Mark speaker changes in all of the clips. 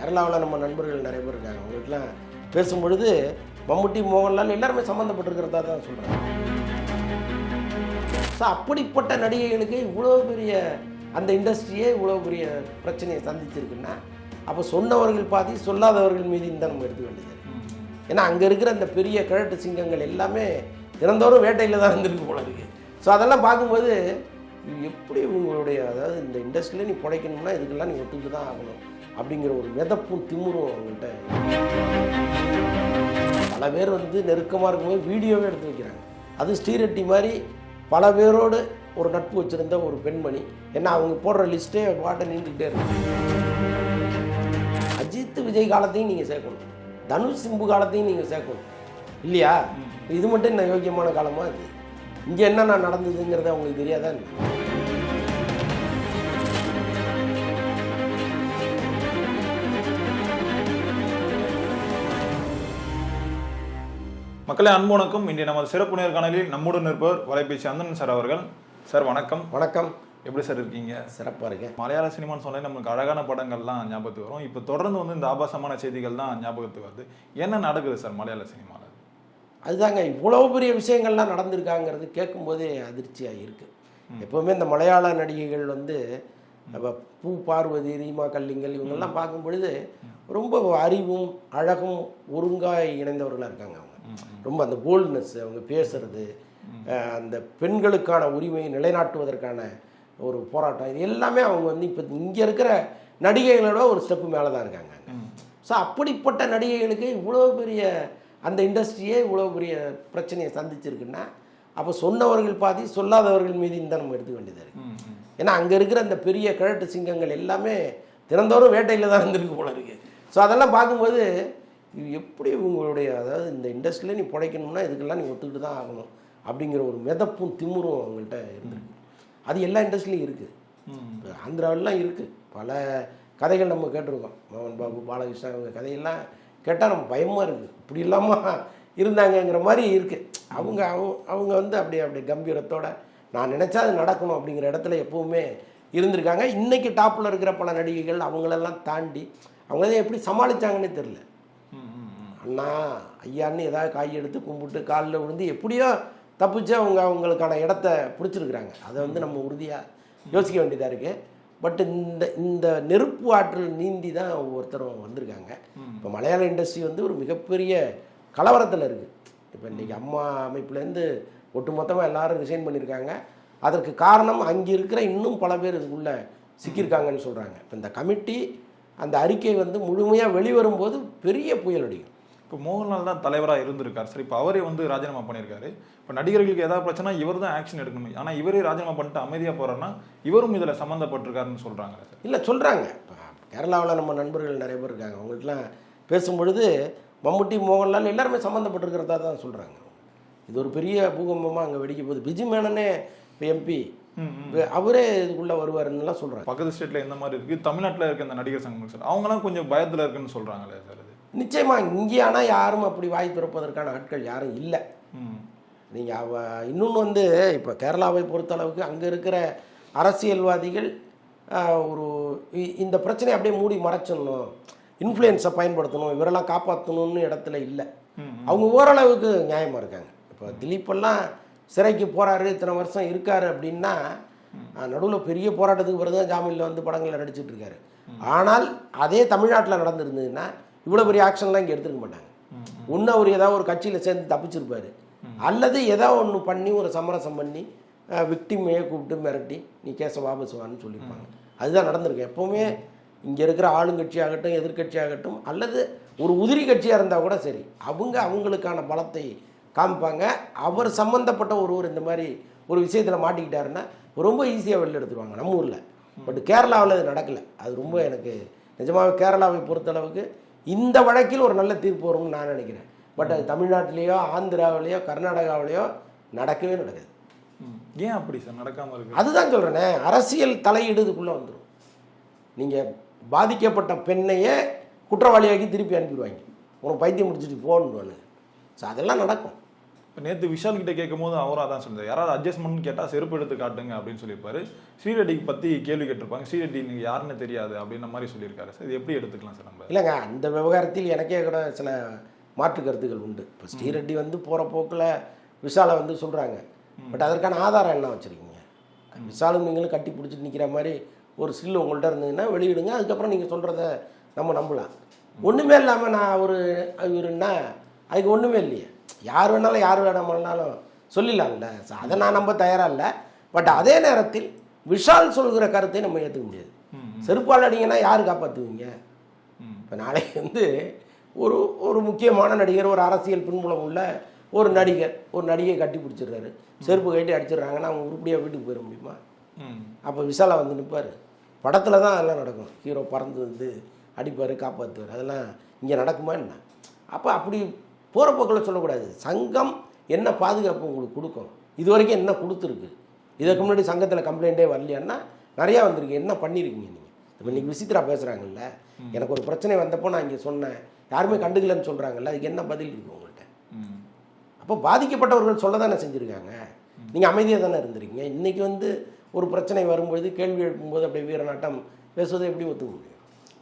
Speaker 1: கேரளாவில் நம்ம நண்பர்கள் நிறைய பேர் இருக்காங்க. அவங்களுக்குலாம் பேசும்பொழுது மம்முட்டி, மோகன்லால் எல்லாருமே சம்மந்தப்பட்டிருக்கிறதா தான் சொல்கிறாங்க. ஸோ அப்படிப்பட்ட நடிகைகளுக்கு இவ்வளோ பெரிய அந்த இண்டஸ்ட்ரியே இவ்வளோ பெரிய பிரச்சனையை சந்திச்சிருக்குன்னா அப்போ சொன்னவர்கள் பாதி, சொல்லாதவர்கள் மீது தான் நம்ம எடுக்க வேண்டியது. ஏன்னா அங்கே இருக்கிற அந்த பெரிய கிழட்டு சிங்கங்கள் எல்லாமே தினந்தோறும் வேட்டையில் தான் இருந்திருக்கு போல இருக்குது. ஸோ அதெல்லாம் பார்க்கும்போது எப்படி உங்களுடைய, அதாவது இந்த இண்டஸ்ட்ரியில் நீ பிழைக்கணும்னா இதுக்கெல்லாம் நீ ஒத்துக்கிட்டு தான் ஆகணும் அப்படிங்கிற ஒரு மிதப்பும் திமுறும் அவங்கள்ட்ட. பல பேர் வந்து நெருக்கமாக இருக்கும்போது வீடியோவே எடுத்து வைக்கிறாங்க. அது ஸ்ரீரெட்டி மாதிரி பல பேரோடு ஒரு நட்பு வச்சுருந்த ஒரு பெண்மணி. ஏன்னா அவங்க போடுற லிஸ்ட்டே பாட்டை நின்றுக்கிட்டே இருக்கு. அஜித், விஜய் காலத்தையும் நீங்கள் சேர்க்கணும், தனுஷ், சிம்பு காலத்தையும் நீங்கள் சேர்க்கணும் இல்லையா? இது மட்டும் என்ன யோக்கியமான காலமாக இருக்குது? இங்கே என்னென்ன நடந்ததுங்கிறத அவங்களுக்கு தெரியாதா?
Speaker 2: மக்களே, அன்பு வணக்கம். இன்றைய நமது சிறப்பு நேர்காணலில் நம்முடன் இருப்பவர் வலைபேசி அந்தன் சார் அவர்கள். சார் வணக்கம்.
Speaker 1: வணக்கம்.
Speaker 2: எப்படி சார் இருக்கீங்க?
Speaker 1: சிறப்பாக இருக்கேன்.
Speaker 2: மலையாள சினிமான்னு சொன்னாலே நம்மளுக்கு அழகான படங்கள்லாம் ஞாபகத்துக்கு வரும். இப்போ தொடர்ந்து வந்து இந்த ஆபாசமான செய்திகள் தான் ஞாபகத்துக்கு வருது. என்ன நடக்குது சார் மலையாள சினிமாவில்? அதுதாங்க,
Speaker 1: இவ்வளோ பெரிய விஷயங்கள்லாம் நடந்திருக்காங்கிறது கேட்கும்போதே அதிர்ச்சியாக இருக்குது. எப்போவுமே இந்த மலையாள நடிகைகள் வந்து பூ, பார்வதி, ரீமா கல்லிங்கல் இவங்கெல்லாம் பார்க்கும் பொழுது ரொம்ப அறிவும் அழகும் ஒருங்காய் இணைந்தவர்களாக இருக்காங்க. அவங்க ரொம்ப அந்த போல்ட்னஸ், அவங்க பேசுறது, அந்த பெண்களுக்கான உரிமையை நிலைநாட்டுவதற்கான ஒரு போராட்டம், இது எல்லாமே அவங்க வந்து இப்போ இங்கே இருக்கிற நடிகைகளோட ஒரு ஸ்டெப்பு மேலே தான் இருக்காங்க. ஸோ அப்படிப்பட்ட நடிகைகளுக்கு இவ்வளோ பெரிய அந்த இண்டஸ்ட்ரியே இவ்வளோ பெரிய பிரச்சனையை சந்திச்சிருக்குன்னா அப்போ சொன்னவர்கள் பாதி, சொல்லாதவர்கள் மீது தான் நம்ம எடுக்க வேண்டியதாக இருக்குது. ஏன்னா அங்கே இருக்கிற அந்த பெரிய கிழட்டு சிங்கங்கள் எல்லாமே தினந்தோறும் வேட்டையில் தான் இருந்திருக்கு போல இருக்குது. ஸோ அதெல்லாம் பார்க்கும்போது எப்படி உங்களுடைய, அதாவது இந்த இண்டஸ்ட்ரியில் நீ பிழைக்கணும்னா இதுக்கெல்லாம் நீ ஒத்துக்கிட்டு தான் ஆகணும் அப்படிங்கிற ஒரு மிதப்பும் திமுறும் அவங்கள்ட்ட இருந்திருக்கு. அது எல்லா இண்டஸ்ட்ரியிலையும் இருக்குது. இப்போ ஆந்திராவிலாம் இருக்குது. பல கதைகள் நம்ம கேட்டிருக்கோம். மோகன் பாபு, பாலகிருஷ்ணா, அவங்க கதையெல்லாம் கேட்டால் நம்ம பயமாக இருக்குது. இப்படி இல்லாமல் இருந்தாங்கங்கிற மாதிரி இருக்குது. அவங்க அவங்க வந்து அப்படி கம்பீரத்தோட நான் நினச்சா அது நடக்கணும் அப்படிங்கிற இடத்துல எப்போவுமே இருந்திருக்காங்க. இன்றைக்கி டாப்பில் இருக்கிற பல நடிகைகள் அவங்களெல்லாம் தாண்டி அவங்க தான் எப்படி சமாளித்தாங்கன்னே தெரில. அண்ணா ஐயான்னு ஏதாவது காய் எடுத்து கும்பிட்டு காலில் விழுந்து எப்படியோ தப்பிச்சு அவங்களுக்கான இடத்த பிடிச்சிருக்கிறாங்க. அதை வந்து நம்ம உறுதியாக யோசிக்க வேண்டியதாக இருக்குது. பட் இந்த நெருப்பு ஆற்றல் நீந்தி தான் ஒவ்வொருத்தரும் வந்திருக்காங்க. இப்போ மலையாள இண்டஸ்ட்ரி வந்து ஒரு மிகப்பெரிய கலவரத்தில் இருக்குது. இப்போ இன்றைக்கி அம்மா அமைப்புலேருந்து ஒட்டுமொத்தமாக எல்லாரும் ரிசைன் பண்ணியிருக்காங்க. அதற்கு காரணம் அங்கே இருக்கிற இன்னும் பல பேர் இதுக்குள்ளே சிக்கியிருக்காங்கன்னு சொல்கிறாங்க. இப்போ இந்த கமிட்டி அந்த அறிக்கை வந்து முழுமையாக வெளிவரும்போது பெரிய புயல் அடிக்கும்.
Speaker 2: இப்போ மோகன்லால் தான் தலைவராக இருந்திருக்கார் சார். இப்போ அவரே வந்து ராஜினாமா பண்ணியிருக்காரு. இப்போ நடிகர்களுக்கு ஏதாவது பிரச்சனை இவர் தான் ஆக்ஷன் எடுக்கணும். ஆனால் இவரே ராஜினாமா பண்ணிட்டு அமைதியாக போகிறாருன்னா இவரும் இதில் சம்மந்தப்பட்டிருக்காருன்னு சொல்கிறாங்க சார்.
Speaker 1: இல்லை சொல்கிறாங்க. இப்போ கேரளாவில் நம்ம நண்பர்கள் நிறைய பேர் இருக்காங்க. அவங்களுக்குலாம் பேசும்பொழுது மம்முட்டி, மோகன்லால் எல்லாருமே சம்மந்தப்பட்டிருக்கிறதா தான் சொல்கிறாங்க. இது ஒரு பெரிய பூகம்பமாக அங்கே வெடிக்க போகுது. பிஜு மேனனே இப்போ எம்பி, அவரே இதுக்குள்ளே வருவாருன்னுலாம் சொல்கிறாங்க.
Speaker 2: பக்கத்து ஸ்டேட்டில் எந்த மாதிரி இருக்குது, தமிழ்நாட்டில் இருக்க இந்த நடிகர் சங்கம் சார் அவங்களாம் கொஞ்சம் பயத்தில் இருக்குன்னு சொல்கிறாங்களே சார். அது
Speaker 1: நிச்சயமாக இங்கே ஆனால் யாரும் அப்படி வாய் திறப்பதற்கான ஆட்கள் யாரும் இல்லை. நீங்கள் இன்னொன்று வந்து இப்போ கேரளாவை பொறுத்தளவுக்கு அங்கே இருக்கிற அரசியல்வாதிகள் ஒரு இந்த பிரச்சனையை அப்படியே மூடி மறைச்சிடணும், இன்ஃப்ளூயன்ஸை பயன்படுத்தணும், இவரெல்லாம் காப்பாற்றணும்னு இடத்துல இல்லை. அவங்க ஓரளவுக்கு நியாயமாக இருக்காங்க. இப்போ திலீப்பெல்லாம் சிறைக்கு போகிறாரு, இத்தனை வருஷம் இருக்கார் அப்படின்னா நடுவில் பெரிய போராட்டத்துக்கு பிறகு தான் ஜாமீனில் வந்து படங்களில் நடிச்சிட்டு இருக்காரு. ஆனால் அதே தமிழ்நாட்டில் நடந்திருந்ததுன்னா இவ்வளோ பெரிய ஆக்ஷன்லாம் இங்கே எடுத்துக்க மாட்டாங்க. ஒன்று அவர் ஏதாவது ஒரு கட்சியில் சேர்ந்து தப்பிச்சிருப்பார், அல்லது ஏதோ ஒன்று பண்ணி ஒரு சமரசம் பண்ணி விக்டிமையை கூப்பிட்டு மிரட்டி நீ கேஸை வாபஸ் வான்னு சொல்லியிருப்பாங்க. அதுதான் நடந்திருக்கு. எப்போவுமே இங்கே இருக்கிற ஆளுங்கட்சியாகட்டும் எதிர்கட்சியாகட்டும் அல்லது ஒரு உதிரி கட்சியாக இருந்தால் கூட சரி, அவங்களுக்கான பலத்தை காமிப்பாங்க. அவர் சம்மந்தப்பட்ட ஒருவர் இந்த மாதிரி ஒரு விஷயத்தில் மாட்டிக்கிட்டாருன்னா ரொம்ப ஈஸியாக வெளில எடுத்துருவாங்க நம்ம ஊரில். பட் கேரளாவில் அது நடக்கலை. அது ரொம்ப எனக்கு நிஜமாக கேரளாவை பொறுத்தளவுக்கு இந்த வழக்கில் ஒரு நல்ல தீர்ப்பு வரும்னு நான் நினைக்கிறேன். பட் அது தமிழ்நாட்டிலேயோ ஆந்திராவிலேயோ கர்நாடகாவிலேயோ நடக்கவே நடக்குது.
Speaker 2: ஏன் அப்படி சார் நடக்காமல் இருக்கு? அதுதான்
Speaker 1: சொல்கிறேனே, அரசியல் தலையீடுக்குள்ளே வந்துடும். நீங்கள் பாதிக்கப்பட்ட பெண்ணையே குற்றவாளியாக்கி திருப்பி அனுப்பிடுவாங்க, உனக்கு பைத்தியம் முடிச்சுட்டு போகணுன்னு. ஸோ அதெல்லாம் நடக்கும்.
Speaker 2: இப்போ நேற்று விஷால் கிட்ட கேட்கும் போது அவரும் அதான் சொல்றாரு, யாராவது அட்ஜஸ்ட்மெண்ட் கேட்டால் செருப்பு எடுத்து காட்டுங்க அப்படின்னு சொல்லியிருப்பாரு. ஸ்ரீரெட்டிக்கு பற்றி கேள்வி கேட்டிருப்பாங்க, ஸ்ரீரெட்டி நீங்கள் யாருன்னு தெரியாது அப்படின்ற மாதிரி சொல்லியிருக்காரு சார். இது எப்படி எடுத்துக்கலாம் சார் நம்ம?
Speaker 1: இல்லைங்க, அந்த விவகாரத்தில் எனக்கே கூட சில மாற்று கருத்துக்கள் உண்டு. இப்போ ஸ்ரீரெட்டி வந்து போகிற போக்கில் விஷாலை வந்து சொல்கிறாங்க. பட் அதற்கான ஆதாரம் என்ன வச்சுருக்கீங்க? விஷாலும் நீங்களும் கட்டி பிடிச்சிட்டு நிற்கிற மாதிரி ஒரு ஸ்டில் உங்கள்கிட்ட இருந்ததுன்னா வெளியிடுங்க, அதுக்கப்புறம் நீங்கள் சொல்கிறத நம்ம நம்பலாம். ஒன்றுமே இல்லாமல் நான் இவருன்னா அதுக்கு ஒன்றுமே இல்லையே. யார் வேணாலும் யார் வேணாமல்னாலும் சொல்லிடலாம்ல. அதை நான் நம்ப தயாராக இல்லை. பட் அதே நேரத்தில் விஷால் சொல்கிற கருத்தை நம்ம ஏற்றுக்க முடியாது. செருப்பால் அடிங்கன்னா யார் காப்பாற்றுவீங்க? இப்போ நாளைக்கு வந்து ஒரு முக்கியமான நடிகர், ஒரு அரசியல் பின்புலம் உள்ள ஒரு நடிகை கட்டி பிடிச்சிடுறாரு, செருப்பு கட்டி அடிச்சிடுறாங்கன்னா அவங்க உருப்படியாக வீட்டுக்கு போயிட முடியுமா? அப்போ விஷாலா வந்து நிற்பார். படத்தில் தான் அதெல்லாம் நடக்கும். ஹீரோ பறந்து வந்து அடிப்பார், காப்பாற்றுவார். அதெல்லாம் இங்கே நடக்குமா என்ன? அப்போ அப்படி போகிற போக்கில் சொல்லக்கூடாது. சங்கம் என்ன பாதுகாப்பு உங்களுக்கு கொடுக்கும்? இது வரைக்கும் என்ன கொடுத்துருக்கு? இதுக்கு முன்னாடி சங்கத்தில் கம்ப்ளைண்ட்டே வரலையான்னா நிறையா வந்திருக்கு. என்ன பண்ணியிருக்கீங்க நீங்கள்? இப்போ இன்றைக்கி விசித்ரா பேசுகிறாங்கல்ல, எனக்கு ஒரு பிரச்சனை வந்தப்போ நான் இங்கே சொன்னேன், யாருமே கண்டுக்கலன்னு சொல்கிறாங்கல்ல, அதுக்கு என்ன பதில் இருக்குது உங்கள்கிட்ட? அப்போ பாதிக்கப்பட்டவர்கள் சொல்ல தானே செஞ்சுருக்காங்க. நீங்கள் அமைதியாக தானே இருந்திருக்கீங்க. இன்றைக்கி வந்து ஒரு பிரச்சனை வரும்பொழுது கேள்வி எழுப்பும்போது அப்படியே வீரநாட்டம் பேசுவதை எப்படி ஒத்துக்க முடியும்?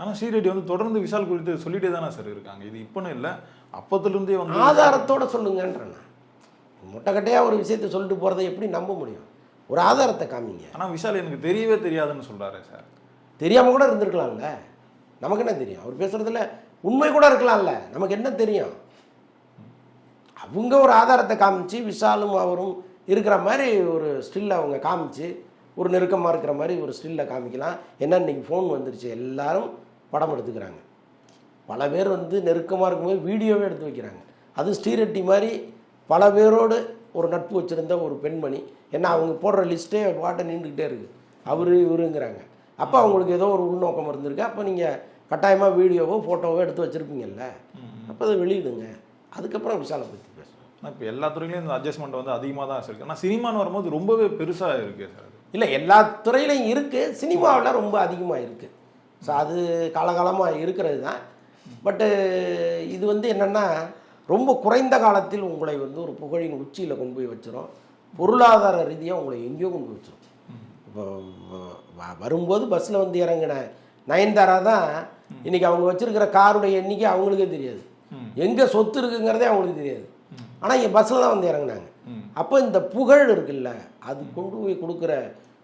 Speaker 2: ஆனால் ஸ்ரீரெட்டி வந்து தொடர்ந்து விஷால் குறித்து சொல்லிட்டே தானே சார் இருக்காங்க. இது இப்போன்னு இல்லை, அப்போத்துலேருந்தே வந்து
Speaker 1: ஆதாரத்தோடு சொல்லுங்கன்றேன். முட்டைக்கட்டையாக ஒரு விஷயத்தை சொல்லிட்டு போகிறத எப்படி நம்ப முடியும்? ஒரு ஆதாரத்தை காமிங்க.
Speaker 2: ஆனால் விஷால் எனக்கு தெரியவே தெரியாதுன்னு சொல்கிறாரு சார்.
Speaker 1: தெரியாமல் கூட இருந்திருக்கலாம்ல, நமக்கு என்ன தெரியும்? அவர் பேசுகிறதுல உண்மை கூட இருக்கலாம்ல, நமக்கு என்ன தெரியும்? அவங்க ஒரு ஆதாரத்தை காமிச்சு விஷாலும் அவரும் இருக்கிற மாதிரி ஒரு ஸ்டில்லை அவங்க காமிச்சு, ஒரு நெருக்கமாக இருக்கிற மாதிரி ஒரு ஸ்டில்லை காமிக்கலாம். ஏன்னா இன்றைக்கி ஃபோன் வந்துருச்சு, எல்லாரும் படம் எடுத்துக்கிறாங்க. பல பேர் வந்து நெருக்கமாக இருக்கும்போது வீடியோவே எடுத்து வைக்கிறாங்க. அதுவும் ஸ்ரீரெட்டி மாதிரி பல பேரோடு ஒரு நட்பு வச்சுருந்த ஒரு பெண்மணி. ஏன்னா அவங்க போடுற லிஸ்ட்டே பாட்டை நின்றுக்கிட்டே இருக்குது, இவருங்கிறாங்க. அப்போ அவங்களுக்கு ஏதோ ஒரு உள்நோக்கம் இருந்திருக்கு. அப்போ நீங்கள் கட்டாயமாக வீடியோவோ ஃபோட்டோவோ எடுத்து வச்சுருப்பீங்கல்ல, அப்போ அதை வெளியிடுங்க. அதுக்கப்புறம் விஷாலை பற்றி பேசுவோம்.
Speaker 2: இப்போ எல்லா துறையிலையும் இந்த அட்ஜஸ்ட்மெண்ட் வந்து அதிகமாக தான் இருக்குது. ஆனால் சினிமான்னு வரும்போது ரொம்பவே பெருசாக இருக்குது சார்.
Speaker 1: இல்லை, எல்லா துறையிலையும் இருக்குது, சினிமாவில் ரொம்ப அதிகமாக இருக்குது. ஸோ அது காலகாலமாக இருக்கிறது தான். பட்டு இது வந்து என்னென்னா ரொம்ப குறைந்த காலத்தில் உங்களை வந்து ஒரு புகழின் உச்சியில் கொண்டு போய் வச்சிடும். பொருளாதார ரீதியாக உங்களை எங்கேயோ கொண்டு போய் வச்சிடும். இப்போ வரும்போது பஸ்ஸில் வந்து இறங்கின நயன்தாரா தான் இன்றைக்கி அவங்க வச்சுருக்கிற காருடைய எண்ணிக்கை அவங்களுக்கே தெரியாது, எங்கே சொத்து இருக்குங்கிறதே அவங்களுக்கு தெரியாது. ஆனால் இங்கே பஸ்ஸில் தான் வந்து இறங்கினாங்க. அப்போ இந்த புகழ் இருக்குல்ல, அது கொண்டு போய் கொடுக்குற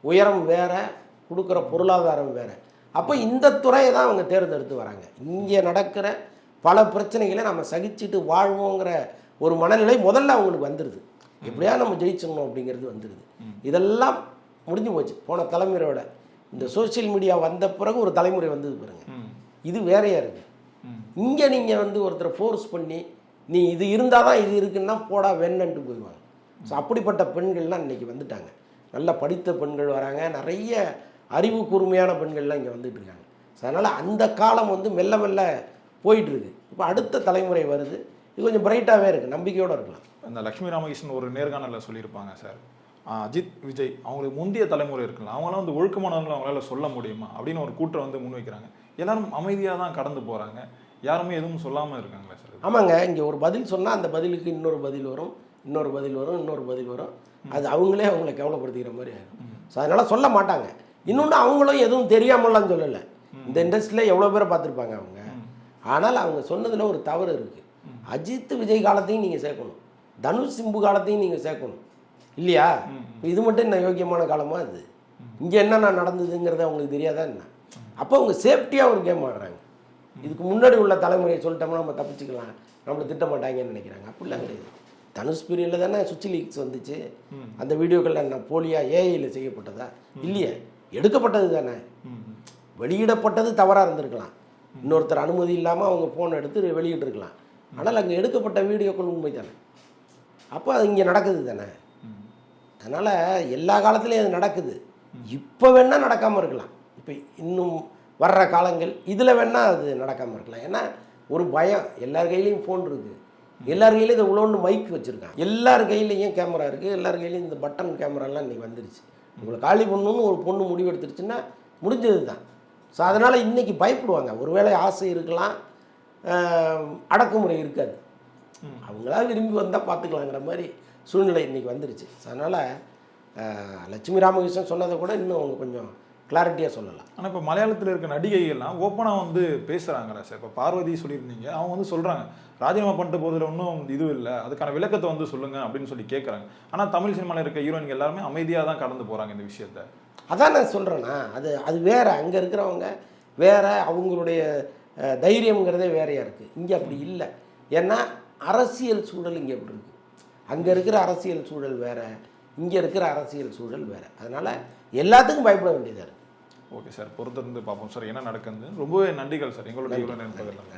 Speaker 1: உயரம் வேறு, கொடுக்குற பொருளாதாரம் வேறு. அப்போ இந்த துறையை தான் அவங்க தேர்ந்தெடுத்து வராங்க. இங்கே நடக்கிற பல பிரச்சனைகளை நம்ம சகிச்சுட்டு வாழ்வோங்கிற ஒரு மனநிலை முதல்ல அவங்களுக்கு வந்துடுது. எப்படியா நம்ம ஜெயிச்சிடணும் அப்படிங்கிறது வந்துடுது. இதெல்லாம் முடிஞ்சு போச்சு போன தலைமுறையோட. இந்த சோசியல் மீடியா வந்த பிறகு ஒரு தலைமுறை வந்தது பாருங்க, இது வேறையாக இருக்குது. இங்கே நீங்கள் வந்து ஒருத்தரை ஃபோர்ஸ் பண்ணி நீ இது இருந்தால் தான் இது இருக்குன்னா போடா வெண்ணன்ட்டு போயிடுவாங்க. ஸோ அப்படிப்பட்ட பெண்கள்லாம் இன்றைக்கி வந்துட்டாங்க. நல்லா படித்த பெண்கள் வராங்க, நிறைய அறிவு கூர்மையான பெண்கள்லாம் இங்கே வந்துட்டு இருக்காங்க. ஸோ அதனால் அந்த காலம் வந்து மெல்ல மெல்ல போயிட்டுருக்கு. இப்போ அடுத்த தலைமுறை வருது, இது கொஞ்சம் பிரைட்டாகவே இருக்குது, நம்பிக்கையோடு இருக்கலாம்.
Speaker 2: அந்த லக்ஷ்மி ராமகிருஷ்ணன் ஒரு நேர்காணலில் சொல்லியிருப்பாங்க சார், அஜித் விஜய் அவங்களுக்கு முந்தைய தலைமுறை இருக்கலாம், அவங்களாம் வந்து ஒழுக்கமானவங்களை அவங்களால சொல்ல முடியுமா அப்படின்னு ஒரு கூட்டம் வந்து முன்வைக்கிறாங்க. எல்லாரும் அமைதியாக தான் கடந்து போகிறாங்க, யாருமே எதுவும் சொல்லாமல் இருக்காங்களே சார்.
Speaker 1: ஆமாங்க, இங்கே ஒரு பதில் சொன்னால் அந்த பதிலுக்கு இன்னொரு பதில் வரும், இன்னொரு பதில் வரும், இன்னொரு பதில் வரும். அது அவங்களே அவங்கள கேவலப்படுத்திக்கிற மாதிரி ஆகும். ஸோ அதனால் சொல்ல மாட்டாங்க. இன்னொன்று அவங்களும் எதுவும் தெரியாமலாம் சொல்லலை. இந்த இண்டஸ்ட்ரியில் எவ்வளோ பேரை பார்த்துருப்பாங்க அவங்க. ஆனால் அவங்க சொன்னதில் ஒரு தவறு இருக்குது. அஜித் விஜய் காலத்தையும் நீங்கள் சேர்க்கணும், தனுஷ் சிம்பு காலத்தையும் நீங்கள் சேர்க்கணும் இல்லையா? இது மட்டும் என்ன யோக்கியமான காலமாக இது? இங்கே என்னென்ன நடந்ததுங்கிறது அவங்களுக்கு தெரியாதா என்ன? அப்போ அவங்க சேஃப்டியாக ஒரு கேம் ஆடுறாங்க. இதுக்கு முன்னாடி உள்ள தலைமுறையை சொல்லிட்டோம்னா நம்ம தப்பிச்சுக்கலாம், நம்மளை திட்ட மாட்டாங்கன்னு நினைக்கிறாங்க. அப்படிலாம் கிடையாது. தனுஷ் பீரியடில் தானே சுவிட்ச் லீக்ஸ் வந்துச்சு. அந்த வீடியோக்கள் என்ன போலியா ஏஐயில் செய்யப்பட்டதா? இல்லையே, எடுக்கப்பட்டது தானே. வெளியிடப்பட்டது தவறாக இருந்திருக்கலாம், இன்னொருத்தர் அனுமதி இல்லாமல் அவங்க ஃபோன் எடுத்து வெளியிட்டிருக்கலாம். ஆனால் அங்கே எடுக்கப்பட்ட வீடியோக்கள் உண்மை தானே. அப்போ அது இங்கே நடக்குது தானே. அதனால் எல்லா காலத்துலேயும் அது நடக்குது. இப்போ வேணால் நடக்காமல் இருக்கலாம், இப்போ இன்னும் வர்ற காலங்கள் இதில் வேணால் அது நடக்காமல் இருக்கலாம். ஏன்னா ஒரு பயம், எல்லார் கையிலையும் ஃபோன் இருக்குது, எல்லார் கையிலையும் இந்த உழவுன்னு மைக் வச்சுருக்காங்க, எல்லார் கையிலையும் கேமரா இருக்குது, எல்லார் கையிலையும் இந்த பட்டன் கேமராலாம் இன்றைக்கி வந்துருச்சு. உங்களை காலி பண்ணணுன்னு ஒரு பொண்ணு முடிவு எடுத்துருச்சுன்னா முடிஞ்சது தான். ஸோ அதனால் இன்றைக்கி பயப்படுவாங்க. ஒருவேளை ஆசை இருக்கலாம், அடக்குமுறை இருக்காது. அவங்களா விரும்பி வந்தால் பார்த்துக்கலாங்கிற மாதிரி சூழ்நிலை இன்றைக்கி வந்துருச்சு. அதனால் லட்சுமி ராமகிருஷ்ணன் சொன்னதை கூட இன்னும் அவங்க கொஞ்சம் கிளாரிட்டியாக சொல்லலாம்.
Speaker 2: ஆனால் இப்போ மலையாளத்தில் இருக்க நடிகைகள்லாம் ஓப்பனாக வந்து பேசுகிறாங்களா சார்? இப்போ பார்வதி சொல்லியிருந்தீங்க, அவங்க வந்து சொல்கிறாங்க ராஜினாமா பண்ணிட்ட போதில் ஒன்றும் இது இல்லை, அதுக்கான விளக்கத்தை வந்து சொல்லுங்கள் அப்படின்னு சொல்லி கேட்குறாங்க. ஆனால் தமிழ் சினிமாவில் இருக்க ஹீரோயின்கள் எல்லாருமே அமைதியாக தான் கடந்து போகிறாங்க இந்த விஷயத்த.
Speaker 1: அதான் நான் சொல்கிறேன்னா, அது வேறு, அங்கே இருக்கிறவங்க வேறு, அவங்களுடைய தைரியங்கிறதே வேறையாக இருக்குது. இங்கே அப்படி இல்லை. ஏன்னா அரசியல் சூழல் இங்கே எப்படி இருக்குது, அங்கே இருக்கிற அரசியல் சூழல் வேறு, இங்கே இருக்கிற அரசியல் சூழல் வேறு. அதனால் எல்லாத்துக்கும் பயப்பட வேண்டியதாக இருக்குது.
Speaker 2: ஓகே சார், பொறுத்திருந்து பார்ப்போம் சார் என்ன நடக்குது. ரொம்பவே நன்றிகள் சார் எங்களுடைய இவ்வளோ நேரம்.